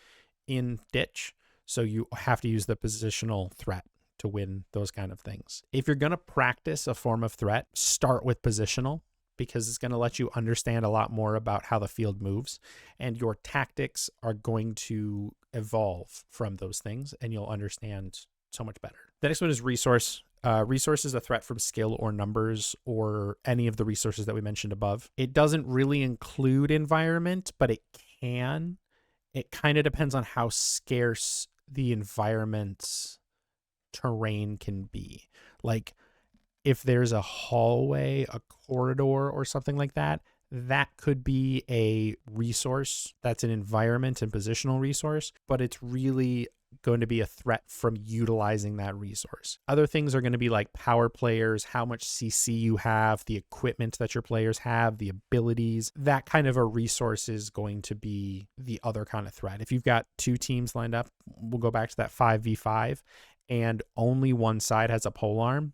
in Ditch. So you have to use the positional threat to win those kind of things. If you're going to practice a form of threat, start with positional because it's going to let you understand a lot more about how the field moves, and your tactics are going to evolve from those things and you'll understand so much better. The next one is resource. Resource is a threat from skill or numbers or any of the resources that we mentioned above. It doesn't really include environment, but it can. It kind of depends on how scarce the environment's terrain can be. Like if there's a hallway, a corridor, or something like that, that could be a resource. That's an environment and positional resource, but it's really going to be a threat from utilizing that resource. Other things are going to be like power players, how much CC you have, the equipment that your players have, the abilities. That kind of a resource is going to be the other kind of threat. If you've got 2 teams lined up, we'll go back to that 5v5, and only one side has a polearm.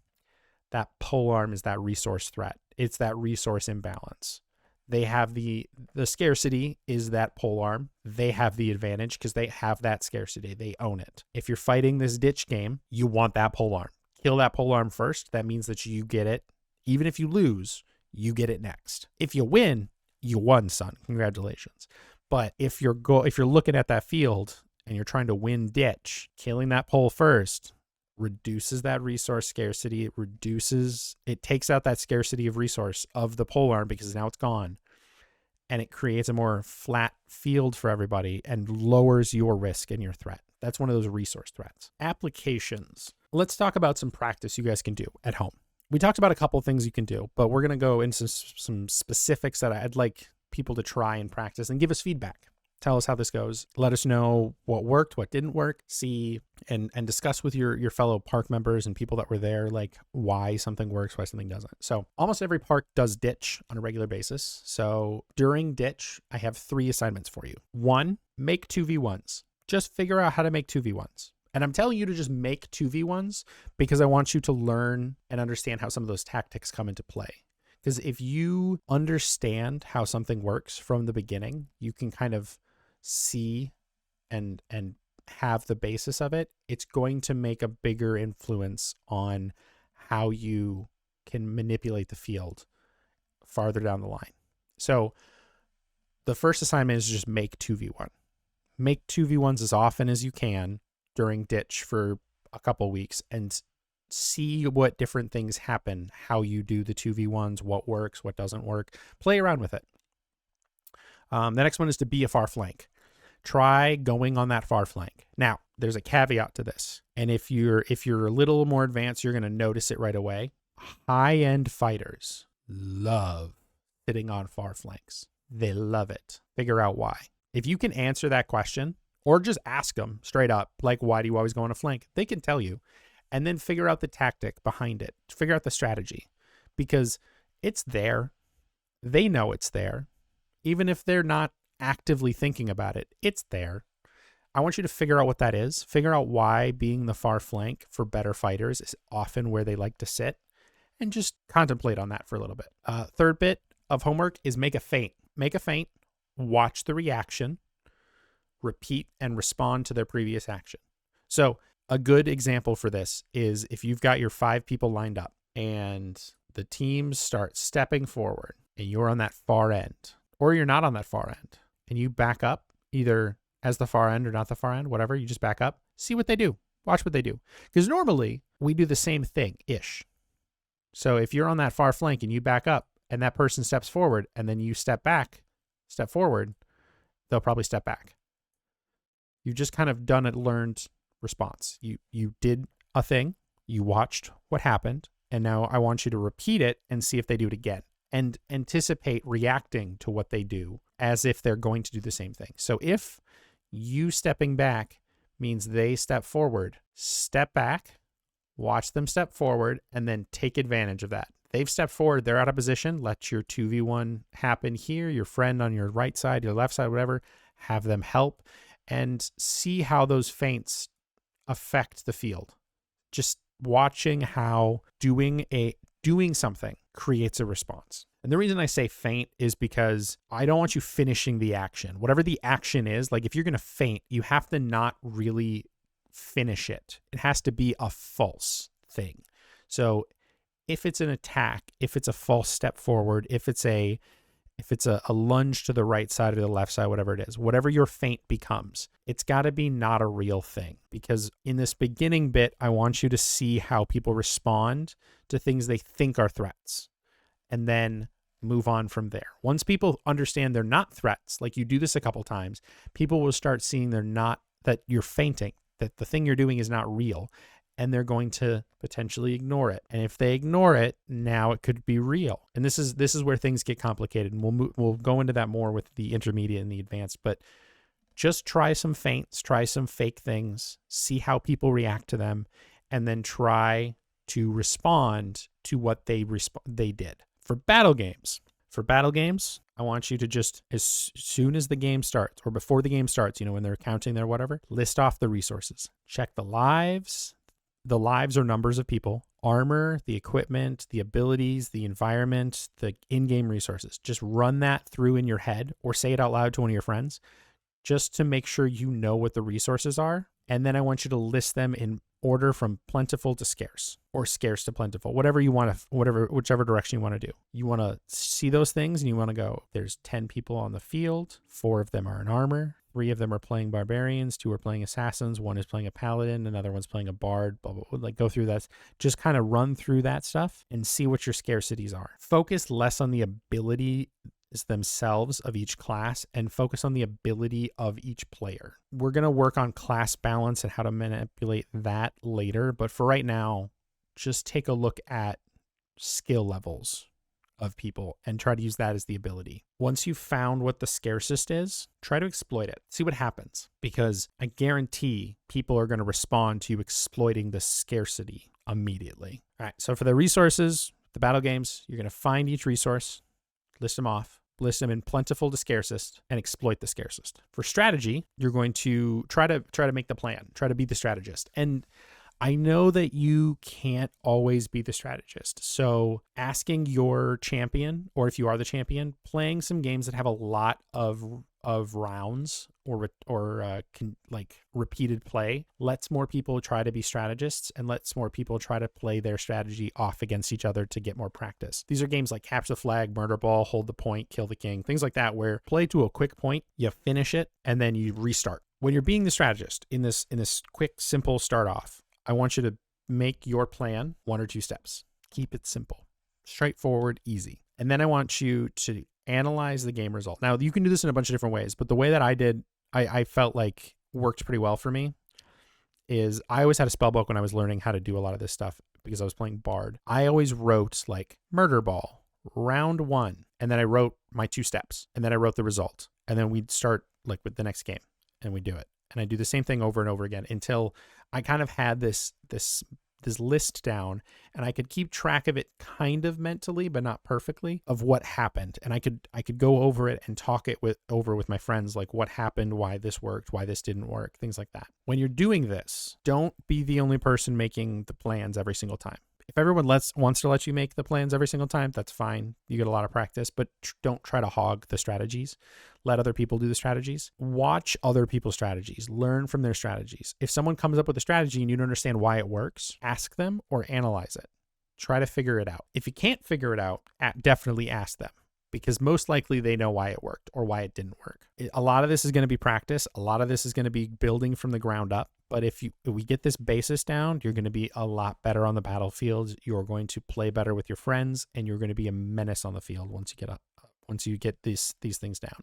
That polearm is that resource threat. It's that resource imbalance. They have the scarcity is that polearm. They have the advantage because they have that scarcity. They own it. If you're fighting this ditch game, you want that polearm. Kill that polearm first. That means that you get it. Even if you lose, you get it next. If you win, you won, son. Congratulations. But if you're looking at that field and you're trying to win ditch, killing that pole first reduces that resource scarcity. It takes out that scarcity of resource of the polearm because now it's gone. And it creates a more flat field for everybody and lowers your risk and your threat. That's one of those resource threats. Applications. Let's talk about some practice you guys can do at home. We talked about a couple of things you can do, but we're going to go into some specifics that I'd like people to try and practice and give us feedback. Tell us how this goes. Let us know what worked, what didn't work. See and discuss with your fellow park members and people that were there, like why something works, why something doesn't. So almost every park does ditch on a regular basis. So during ditch, I have 3 assignments for you. 1, make 2v1s. Just figure out how to make 2v1s. And I'm telling you to just make 2v1s because I want you to learn and understand how some of those tactics come into play. Because if you understand how something works from the beginning, you can kind of see and have the basis of it. It's going to make a bigger influence on how you can manipulate the field farther down the line. So the first assignment is just make 2v1. Make 2v1s as often as you can during ditch for a couple weeks and see what different things happen, how you do the 2v1s, what works, what doesn't work. Play around with it. The next one is to be a far flank. Try going on that far flank. Now, there's a caveat to this. And if you're a little more advanced, you're going to notice it right away. High-end fighters love sitting on far flanks. They love it. Figure out why. If you can answer that question, or just ask them straight up, like, why do you always go on a flank? They can tell you. And then figure out the tactic behind it. Figure out the strategy. Because it's there. They know it's there. Even if they're not actively thinking about it, it's there. I want you to figure out what that is. Figure out why being the far flank for better fighters is often where they like to sit, and just contemplate on that for a little bit. Third bit of homework is make a feint. Make a feint, watch the reaction, repeat and respond to their previous action. So a good example for this is if you've got your 5 people lined up and the teams start stepping forward and you're on that far end, or you're not on that far end, and you back up either as the far end or not the far end, whatever, you just back up, see what they do, watch what they do. Because normally we do the same thing-ish. So if you're on that far flank and you back up and that person steps forward and then you step forward, they'll probably step back. You've just kind of done a learned response. You did a thing, you watched what happened, and now I want you to repeat it and see if they do it again. And anticipate reacting to what they do as if they're going to do the same thing. So if you stepping back means they step forward, step back, watch them step forward, and then take advantage of that. They've stepped forward, they're out of position, let your 2v1 happen here, your friend on your right side, your left side, whatever, have them help, and see how those feints affect the field. Just watching how doing something creates a response. And the reason I say feint is because I don't want you finishing the action. Whatever the action is, like if you're going to feint, you have to not really finish it. It has to be a false thing. So if it's an attack, if it's a false step forward, if it's a lunge to the right side or the left side, whatever it is, whatever your feint becomes, it's got to be not a real thing. Because in this beginning bit, I want you to see how people respond to things they think are threats, and then move on from there. Once people understand they're not threats, like you do this a couple times, people will start seeing that you're feinting, that the thing you're doing is not real, and they're going to potentially ignore it. And if they ignore it, now it could be real. And this is where things get complicated. And we'll go into that more with the intermediate and the advanced, but just try some feints, try some fake things, see how people react to them, and then try to respond to what they did. For battle games, I want you to just, as soon as the game starts or before the game starts, when they're counting their whatever, list off the resources. Check the lives. The lives are numbers of people, armor, the equipment, the abilities, the environment, the in-game resources. Just run that through in your head or say it out loud to one of your friends just to make sure you know what the resources are. And then I want you to list them in order from plentiful to scarce or scarce to plentiful, whichever direction you want to do. You want to see those things and you want to go, there's 10 people on the field. 4 of them are in armor. 3 of them are playing barbarians. 2 are playing assassins. 1 is playing a paladin. Another one's playing a bard, blah, blah, blah. Like go through that. Just kind of run through that stuff and see what your scarcities are. Focus less on the ability themselves of each class and focus on the ability of each player. We're going to work on class balance and how to manipulate that later, but for right now, just take a look at skill levels of people and try to use that as the ability. Once you've found what the scarcest is, try to exploit it. See what happens, because I guarantee people are going to respond to you exploiting the scarcity immediately. All right, so for the resources, the battle games, you're going to find each resource, list them off, list them in plentiful to scarcest, and exploit the scarcest. For strategy, you're going to try to make the plan, try to be the strategist. And I know that you can't always be the strategist. So asking your champion, or if you are the champion, playing some games that have a lot of rounds or repeated play lets more people try to be strategists and lets more people try to play their strategy off against each other to get more practice. These are games like Capture the Flag, Murder Ball, Hold the Point, Kill the King, things like that, where play to a quick point, you finish it, and then you restart. When you're being the strategist in this quick, simple start off, I want you to make your plan 1 or 2 steps. Keep it simple, straightforward, easy. And then I want you to analyze the game result. Now, you can do this in a bunch of different ways, but the way that I did, I felt like worked pretty well for me is I always had a spell book when I was learning how to do a lot of this stuff because I was playing Bard. I always wrote like Murder Ball, round 1, and then I wrote my 2 steps, and then I wrote the result. And then we'd start like with the next game and we do it. And I do the same thing over and over again until I kind of had this list down and I could keep track of it kind of mentally, but not perfectly, of what happened. And I could go over it and talk it over with my friends, like what happened, why this worked, why this didn't work, things like that. When you're doing this, don't be the only person making the plans every single time. If everyone wants to let you make the plans every single time, that's fine. You get a lot of practice, but don't try to hog the strategies. Let other people do the strategies. Watch other people's strategies. Learn from their strategies. If someone comes up with a strategy and you don't understand why it works, ask them or analyze it. Try to figure it out. If you can't figure it out, definitely ask them, because most likely they know why it worked or why it didn't work. A lot of this is going to be practice. A lot of this is going to be building from the ground up. But if we get this basis down, you're going to be a lot better on the battlefield. You're going to play better with your friends, and you're going to be a menace on the field once you get these things down.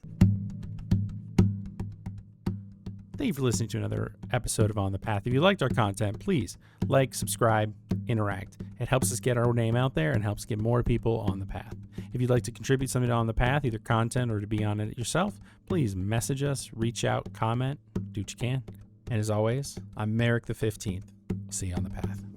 Thank you for listening to another episode of On the Path. If you liked our content, please like, subscribe, interact. It helps us get our name out there and helps get more people on the path. If you'd like to contribute something to On the Path, either content or to be on it yourself, please message us, reach out, comment, do what you can. And as always, I'm Merrick the 15th. See you on the path.